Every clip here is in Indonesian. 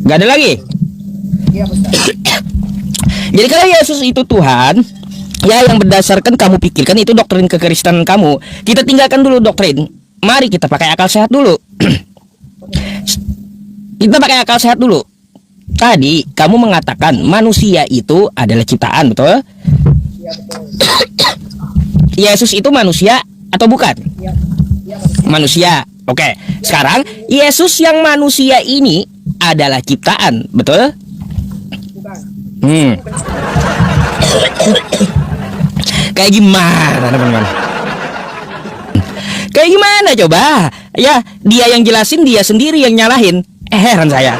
Gak ada lagi. Iya Ustaz. Jadi kalau Yesus itu Tuhan, ya yang berdasarkan kamu pikirkan itu doktrin kekristenan kamu. Kita tinggalkan dulu doktrin. Mari kita pakai akal sehat dulu. Kita pakai akal sehat dulu. Tadi kamu mengatakan manusia itu adalah ciptaan, betul? Iya betul. Yesus itu manusia atau bukan? Iya. Iya manusia. Manusia. Oke. Sekarang Yesus yang manusia ini adalah ciptaan, betul? Bukan. Kayak gimana, teman-teman? Kayak gimana coba? Ya, dia yang jelasin, dia sendiri yang nyalahin. Heran saya.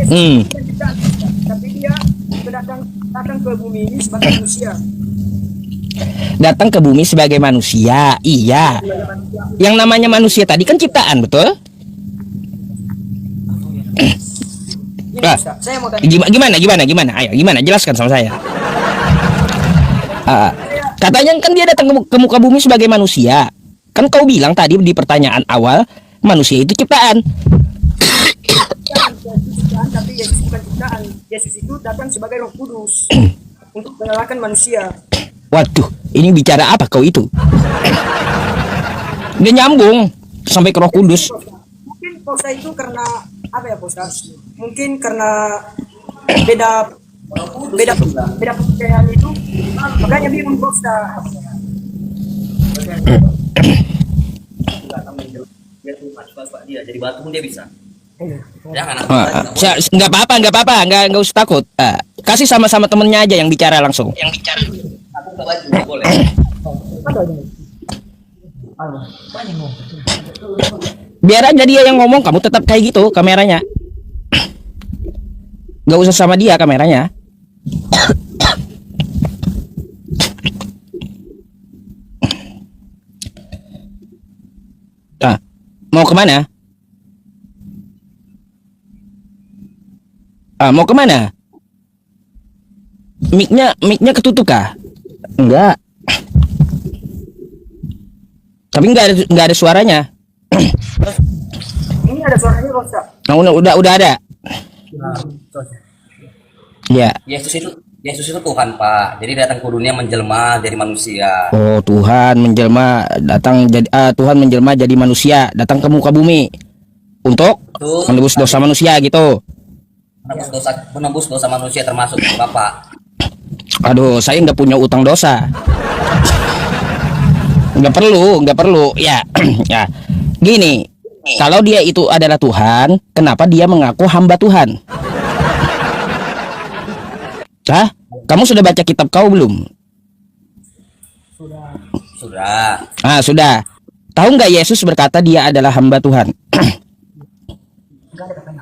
Bukan ciptaan, tapi dia datang ke bumi ini sebagai manusia. Datang ke bumi sebagai manusia. Iya. Yang namanya manusia tadi kan ciptaan, betul? Ini Ustaz, saya mau tanya. Gimana? Ayo, gimana? Jelaskan sama saya. Katanya kan dia datang ke muka bumi sebagai manusia. Kan kau bilang tadi di pertanyaan awal, manusia itu ciptaan. Ciptaan, tapi Yesus bukan ciptaan. Yesus itu datang sebagai Roh Kudus untuk menyalakan manusia. Waduh, ini bicara apa kau itu? Dia nyambung sampai ke Roh Kudus. Mungkin Pausa itu karena apa ya Pausa? Mungkin karena beda kepercayaan itu, makanya bingung Pausa. Dia jadi batu pun dia bisa. Nggak apa-apa, nggak usah takut. Kasih sama-sama temennya aja yang bicara langsung. Aku nggak baju nggak boleh. Biar aja dia yang ngomong, kamu tetap kayak gitu kameranya. Nggak usah sama dia kameranya. Mau kemana? Mau kemana? Mic-nya ketutup kah? Enggak. Tapi nggak ada suaranya. Ini ada suaranya Pausa. Nah, udah ada. Ya. Yesus itu Tuhan, Pak. Jadi datang ke dunia menjelma jadi manusia. Oh, Tuhan menjelma jadi manusia, datang ke muka bumi untuk menebus dosa manusia gitu. Menembus dosa manusia termasuk Bapak. Aduh, saya nggak punya utang dosa. Nggak perlu. Ya, ya. Gini, kalau dia itu adalah Tuhan, kenapa dia mengaku hamba Tuhan? Hah? Kamu sudah baca kitab kau belum? Sudah. Sudah. Tahu nggak Yesus berkata dia adalah hamba Tuhan?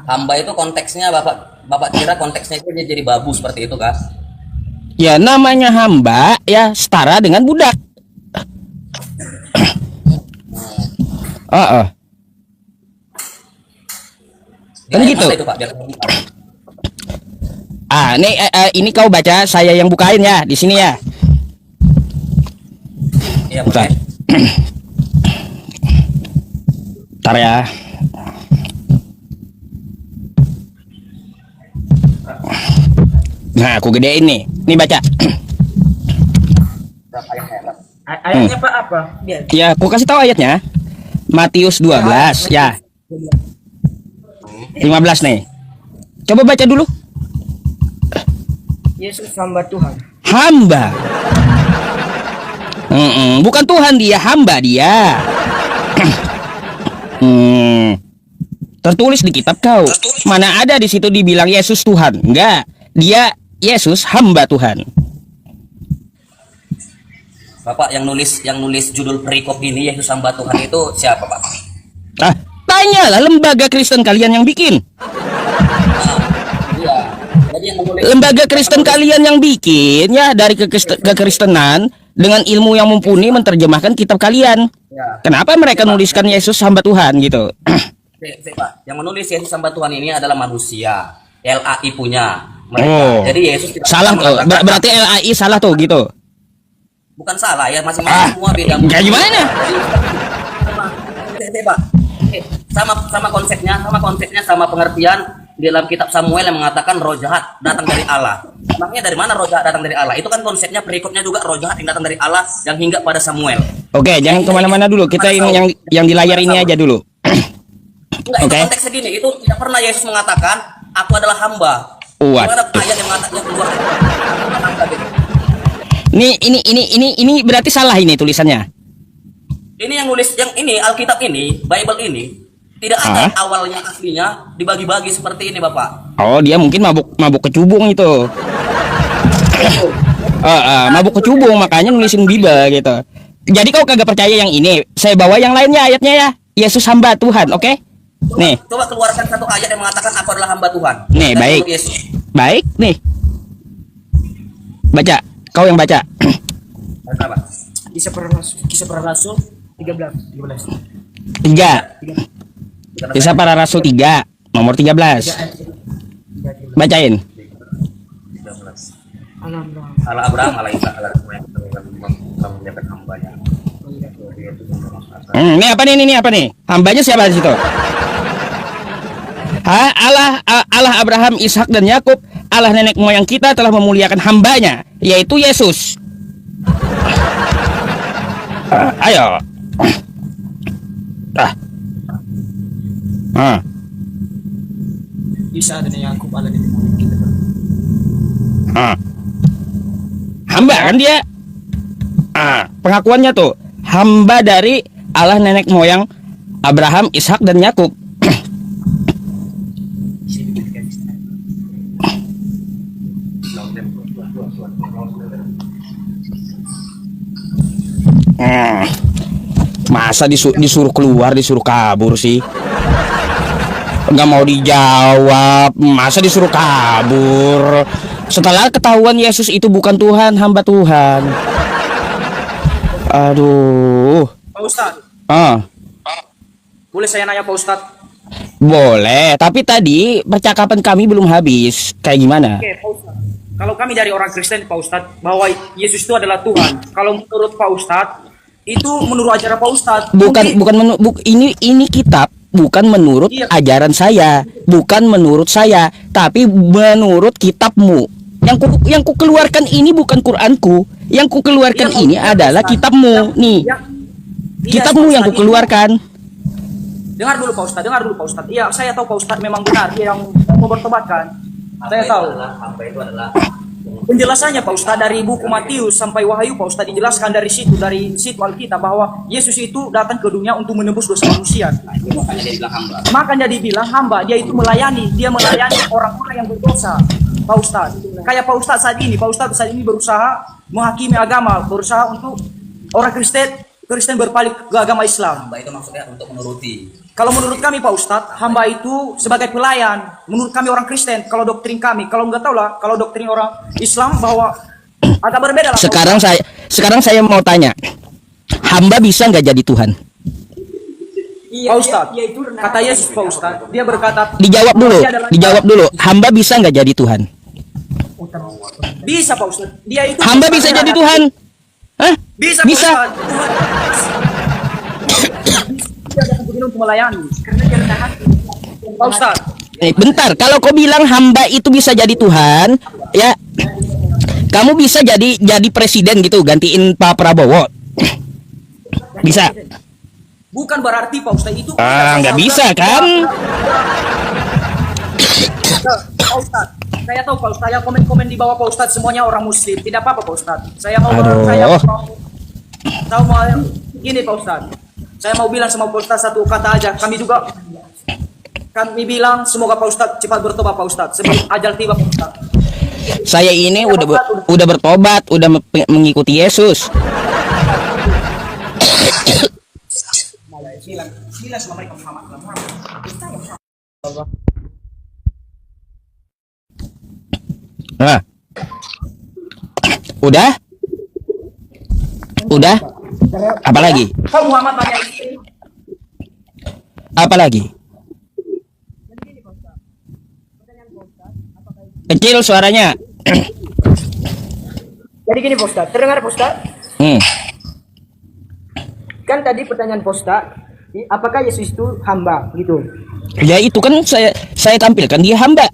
Hamba itu konteksnya Bapak kira konteksnya itu dia jadi babu seperti itu, Kak? Ya, namanya hamba ya setara dengan budak. Kan gitu. Itu, Pak, biar ini kau baca, saya yang bukain ya di sini ya. Iya, boleh. Ntar ya. Nah, aku gedein nih. Nih baca. Ayatnya Pak apa? Biar. Ya, aku kasih tahu ayatnya. Matius 12 ya. 15 nih. Coba baca dulu. Yesus hamba Tuhan. Hamba. Bukan Tuhan dia, hamba dia. Tertulis di kitab kau. Mana ada di situ dibilang Yesus Tuhan? Enggak. Dia Yesus hamba Tuhan. Bapak yang nulis judul perikop ini Yesus hamba Tuhan itu siapa, Pak? Tanyalah lembaga Kristen kalian yang bikin. Iya. Jadi yang menulis Lembaga Kristen kalian yang bikin ya dari kekristenan dengan ilmu yang mumpuni menerjemahkan kitab kalian. Ya. Kenapa mereka nuliskan Yesus hamba Tuhan gitu? Pak, yang menulis Yesus hamba Tuhan ini adalah manusia. LAI punya mereka. Oh. Jadi Yesus tidak Salah tuh. Berarti LAI salah tuh gitu. Bukan salah ya, masing-masing semua beda. Kayak gimana? Pak. Sama konsepnya sama konsepnya, sama pengertian di dalam kitab Samuel yang mengatakan roh jahat datang dari Allah. Makanya dari mana roh jahat datang dari Allah? Itu kan konsepnya perikopnya juga roh jahat yang datang dari Allah yang hingga pada Samuel. Oke, jangan kemana-mana dulu. Kita yang di layar ini aja dulu. Enggak, itu Oke. konteks segini. Itu tidak pernah Yesus mengatakan, aku adalah hamba. Waduh. Ada ayat yang mengatakan yang keluar hamba gitu. Ini berarti salah ini tulisannya. Ini yang nulis yang ini Alkitab ini, Bible ini tidak ada awalnya aslinya dibagi-bagi seperti ini, Bapak. Oh, dia mungkin mabuk kecubung itu. Mabuk kecubung makanya nulisin Bible gitu. Jadi kau kagak percaya yang ini? Saya bawa yang lainnya ayatnya ya. Yesus hamba Tuhan, oke? Nih. Coba keluarkan satu ayat yang mengatakan aku adalah hamba Tuhan. Nih, Dan baik. menurut Yesus. Baik, nih. Baca. Kau yang baca. Apa? Kisah para rasul 13. 3. Kisah para Rasul 3, nomor 13. Bacain. 13. Alhamdulillah. Allah Abraham, Allah Isa, Allah semua yang memuliakan hambanya. Ini apa nih? Ini apa nih? Hambanya siapa di situ? Allah Abraham, Ishak dan Yakub, Allah nenek moyang kita telah memuliakan hambanya, yaitu Yesus. Ayo. Isa dan Yakub Allah nenek moyang kita. Hamba kan dia. Pengakuannya tuh hamba dari Allah nenek moyang Abraham, Ishak dan Yakub. Masa disuruh keluar, disuruh kabur sih? Nggak mau dijawab, masa disuruh kabur? Setelah ketahuan Yesus itu bukan Tuhan, hamba Tuhan. Aduh. Pak Ustadz, boleh saya nanya Pak Ustadz? Boleh, tapi tadi percakapan kami belum habis. Kayak gimana? Oke, Pak Ustadz. Kalau kami dari orang Kristen, Pak Ustadz, bahwa Yesus itu adalah Tuhan. Kalau menurut Pak Ustadz, itu menurut ajaran Pak Ustadz. Ini kitab bukan menurut Iya. ajaran saya, bukan menurut saya, tapi menurut kitabmu. Yang ku keluarkan ini bukan Quranku. Yang ku keluarkan Iya, ini Pak adalah Ustadz. kitabmu. Nih, Iya, kitabmu Pak yang ku Ustadz. keluarkan. Dengar dulu Pak Ustadz. Iya, saya tahu Pak Ustadz memang benar. Dia yang mau bertobatkan. Saya tahu. Hamba itu adalah Penjelasannya Pak Ustadz dari buku Matius sampai Wahyu, Pak Ustadz dijelaskan dari situ Alkitab bahwa Yesus itu datang ke dunia untuk menebus dosa manusia. makanya dia bilang hamba. Makanya dibilang hamba, dia itu melayani orang-orang yang berdosa. Pak Ustadz, kayak Pak Ustadz saat ini berusaha menghakimi agama, berusaha untuk orang Kristen berpaling ke agama Islam. Hamba itu maksudnya untuk menuruti. Kalau menurut kami Pak Ustadz, hamba itu sebagai pelayan. Menurut kami orang Kristen, kalau doktrin kami, kalau nggak tahu lah, kalau doktrin orang Islam bahwa agak berbeda lah. Pak Sekarang saya mau tanya, hamba bisa nggak jadi Tuhan? Pak Ustadz, kata Yesus Pak Ustadz, dia berkata, Dijawab dulu. Hamba bisa nggak jadi Tuhan? bisa Pak Ustadz. Dia itu Hamba bisa jadi Tuhan? Hah? Bisa. Bisa. Pak Ustadz. Dia datang ke dunia untuk melayani. Karena dia rendah hati. Pak Ustadz, Bentar, kalau kau bilang hamba itu bisa jadi Tuhan, ya, kamu bisa jadi presiden gitu, gantiin Pak Prabowo. Bisa? bukan berarti Pak Ustadz itu. Nggak bisa kan? Pak Ustadz, saya tahu Pak Ustadz, yang komen-komen di bawah Pak Ustadz semuanya orang Muslim. Tidak apa-apa Pak Ustadz. Saya mau gini Pak Ustadz. Saya mau bilang sama Pak Ustadz satu kata aja. Kami bilang semoga Pak Ustadz cepat bertobat Pak Ustadz sebelum ajal tiba Pak Ustadz. Saya ini udah bertobat, udah mengikuti Yesus. Bilang sama mereka Muhammad. Nah. Udah? Apa lagi? Kau Muhammad banyak istri. Apa lagi? Kecil suaranya. Jadi gini Pak Ustadz, terdengar Pak Ustadz? Kan tadi pertanyaan Pak Ustadz, Apakah Yesus itu hamba gitu? Ya itu kan saya tampilkan dia hamba.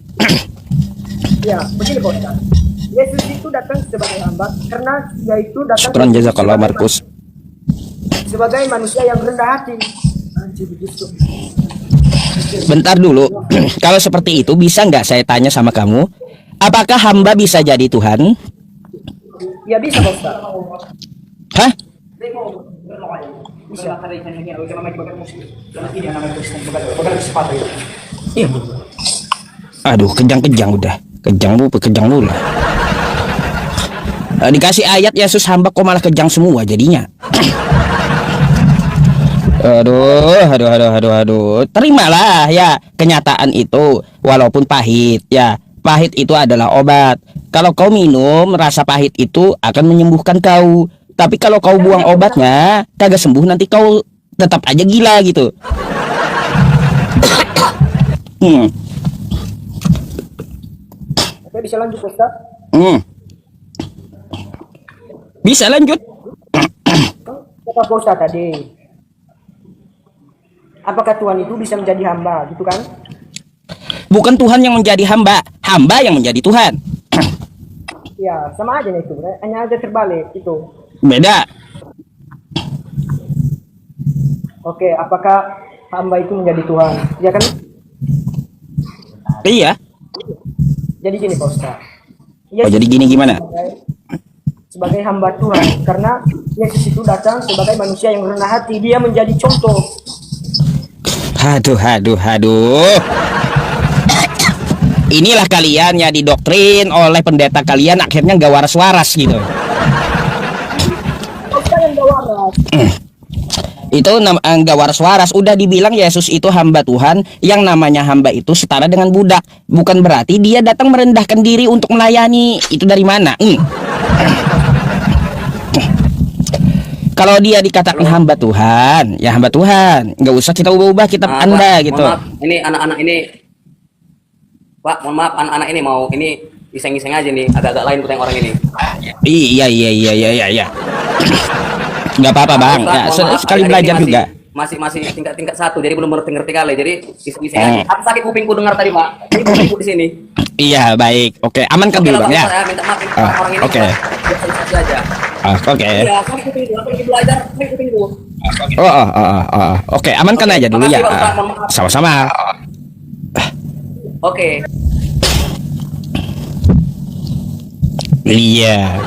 Ya, begini Pak Ustaz. Yesus itu datang sebagai hamba karena dia itu datang Syukran jazakallah Markus. sebagai manusia yang rendah hati. Anjir, begitu. Bentar dulu. Kalau seperti itu bisa nggak saya tanya sama kamu? Apakah hamba bisa jadi Tuhan? Ya bisa Pak Ustaz. Hah? Iya. Aduh, kejang-kejang udah. Kejang bu, kejang mulu. Dikasih ayat Yesus hamba kok malah kejang semua jadinya. Aduh. Terimalah ya kenyataan itu walaupun pahit ya. Pahit itu adalah obat. Kalau kau minum rasa pahit itu akan menyembuhkan kau. Tapi kalau kau buang obatnya kagak sembuh nanti kau tetap aja gila gitu. Oke, bisa lanjut Pak Ustaz? Bisa lanjut. Kata Pak Ustaz tadi, apakah Tuhan itu bisa menjadi hamba gitu kan? Bukan Tuhan yang menjadi hamba, hamba yang menjadi Tuhan. Ya, sama aja nih itu. Hanya aja terbalik itu. Beda. Oke, apakah hamba itu menjadi Tuhan? Ya kan? Iya. Jadi gini Pak Ustaz. Oh, jadi gini gimana? Sebagai hamba Tuhan, karena Yesus itu datang sebagai manusia yang rendah hati, dia menjadi contoh. Aduh. Inilah kalian ya didoktrin oleh pendeta kalian akhirnya nggak waras-waras gitu. Apa yang gak waras? Itu nggak waras-waras. Udah dibilang Yesus itu hamba Tuhan. Yang namanya hamba itu setara dengan budak. Bukan berarti dia datang merendahkan diri untuk melayani. Itu dari mana? Kalau dia dikatakan hamba Tuhan, ya hamba Tuhan. Nggak usah kita ubah-ubah kitab Anda Pak, gitu. mohon maaf, ini anak-anak ini, Pak, mohon maaf, anak-anak ini mau ini iseng-iseng aja nih, agak-agak lain kuteng orang ini. Iya. Nggak apa-apa bang. Pak, Ya, mohon maaf, sekali hari belajar ini juga. masih tingkat 1, jadi belum ngerti kali. Jadi iseng aja. Aku sakit kupingku dengar tadi Pak. Ini kupingku di sini. Iya baik. Oke amankan Oke dulu lah, bang ya. Saya minta maaf ini orang ini. Oke. Biasa aja. Oke. Iya, sakit kupingku. Aku lagi belajar, sakit kupingku. Oke, amankan aja dulu ya. Makasih, Pak Ustaz, mohon maaf. Sama-sama. Oke. Iya.